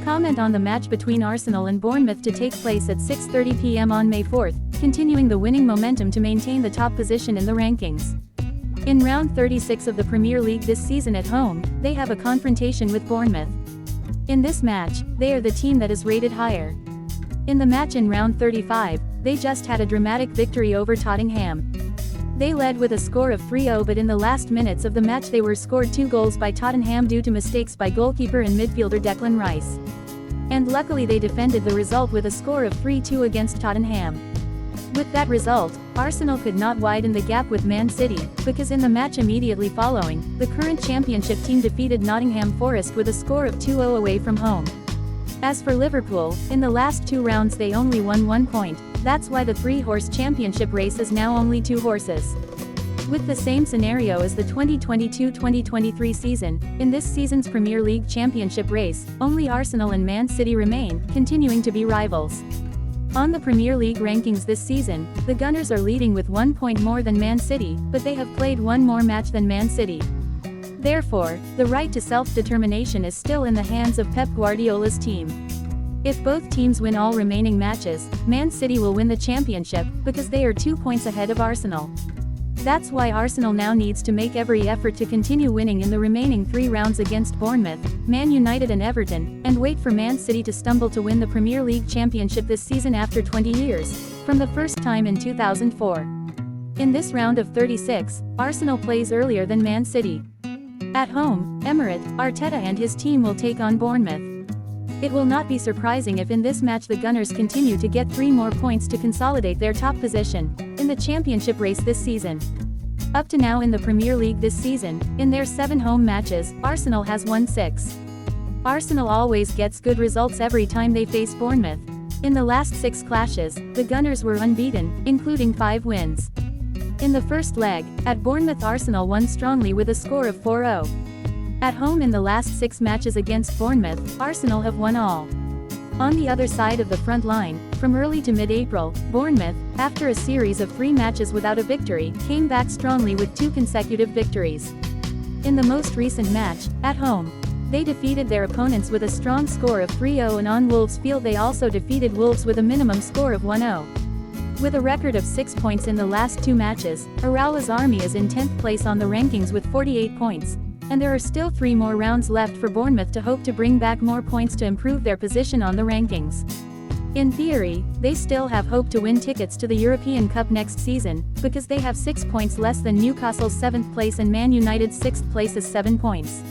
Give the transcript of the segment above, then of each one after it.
Comment on the match between Arsenal and Bournemouth to take place at 6:30 p.m. on May 4th, continuing the winning momentum to maintain the top position in the rankings. In round 36 of the Premier League this season at home, they have a confrontation with Bournemouth. In this match, they are the team that is rated higher. In the match in round 35, they just had a dramatic victory over Tottenham. They led with a score of 3-0, but in the last minutes of the match they were scored 2 goals by Tottenham due to mistakes by goalkeeper and midfielder Declan Rice. And luckily they defended the result with a score of 3-2 against Tottenham. With that result, Arsenal could not widen the gap with Man City, because in the match immediately following, the current championship team defeated Nottingham Forest with a score of 2-0 away from home. As for Liverpool, in the last 2 rounds they only won 1 point, that's why the 3-horse championship race is now only 2 horses. With the same scenario as the 2022-2023 season, in this season's Premier League championship race, only Arsenal and Man City remain, continuing to be rivals. On the Premier League rankings this season, the Gunners are leading with 1 point more than Man City, but they have played 1 more match than Man City. Therefore, the right to self-determination is still in the hands of Pep Guardiola's team. If both teams win all remaining matches, Man City will win the championship, because they are 2 points ahead of Arsenal. That's why Arsenal now needs to make every effort to continue winning in the remaining 3 rounds against Bournemouth, Man United and Everton, and wait for Man City to stumble to win the Premier League championship this season after 20 years, from the first time in 2004. In this round of 36, Arsenal plays earlier than Man City. At home, Emirates, Arteta and his team will take on Bournemouth. It will not be surprising if in this match the Gunners continue to get 3 more points to consolidate their top position in the championship race this season. Up to now in the Premier League this season, in their 7 home matches, Arsenal has won 6. Arsenal always gets good results every time they face Bournemouth. In the last 6 clashes, the Gunners were unbeaten, including 5 wins. In the first leg, at Bournemouth Arsenal won strongly with a score of 4-0. At home in the last 6 matches against Bournemouth, Arsenal have won all. On the other side of the front line, from early to mid-April, Bournemouth, after a series of 3 matches without a victory, came back strongly with 2 consecutive victories. In the most recent match, at home, they defeated their opponents with a strong score of 3-0, and on Wolves Field they also defeated Wolves with a minimum score of 1-0. With a record of 6 points in the last 2 matches, Araújo's army is in 10th place on the rankings with 48 points. And there are still 3 more rounds left for Bournemouth to hope to bring back more points to improve their position on the rankings. In theory, they still have hope to win tickets to the European Cup next season, because they have 6 points less than Newcastle's 7th place and Man United's 6th place is 7 points.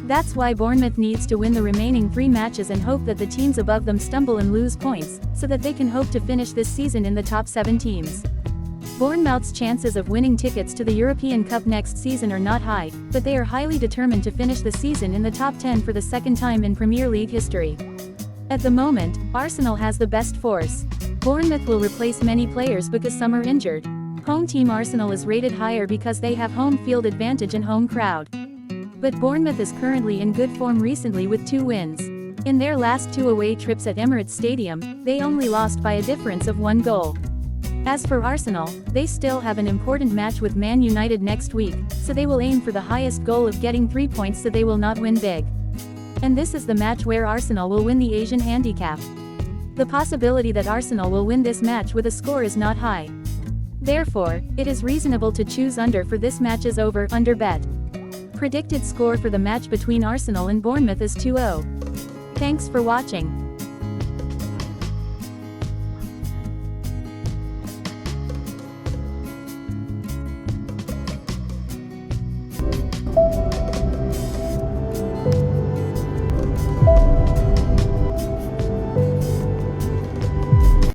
That's why Bournemouth needs to win the remaining 3 matches and hope that the teams above them stumble and lose points, so that they can hope to finish this season in the top 7 teams. Bournemouth's chances of winning tickets to the European Cup next season are not high, but they are highly determined to finish the season in the top 10 for the 2nd time in Premier League history. At the moment, Arsenal has the best force. Bournemouth will replace many players because some are injured. Home team Arsenal is rated higher because they have home field advantage and home crowd. But Bournemouth is currently in good form recently with 2 wins. In their last 2 away trips at Emirates Stadium, they only lost by a difference of 1 goal. As for Arsenal, they still have an important match with Man United next week, so they will aim for the highest goal of getting 3 points, so they will not win big. And this is the match where Arsenal will win the Asian handicap. The possibility that Arsenal will win this match with a score is not high. Therefore, it is reasonable to choose under for this match's over/under bet. Predicted score for the match between Arsenal and Bournemouth is 2-0. Thanks for watching.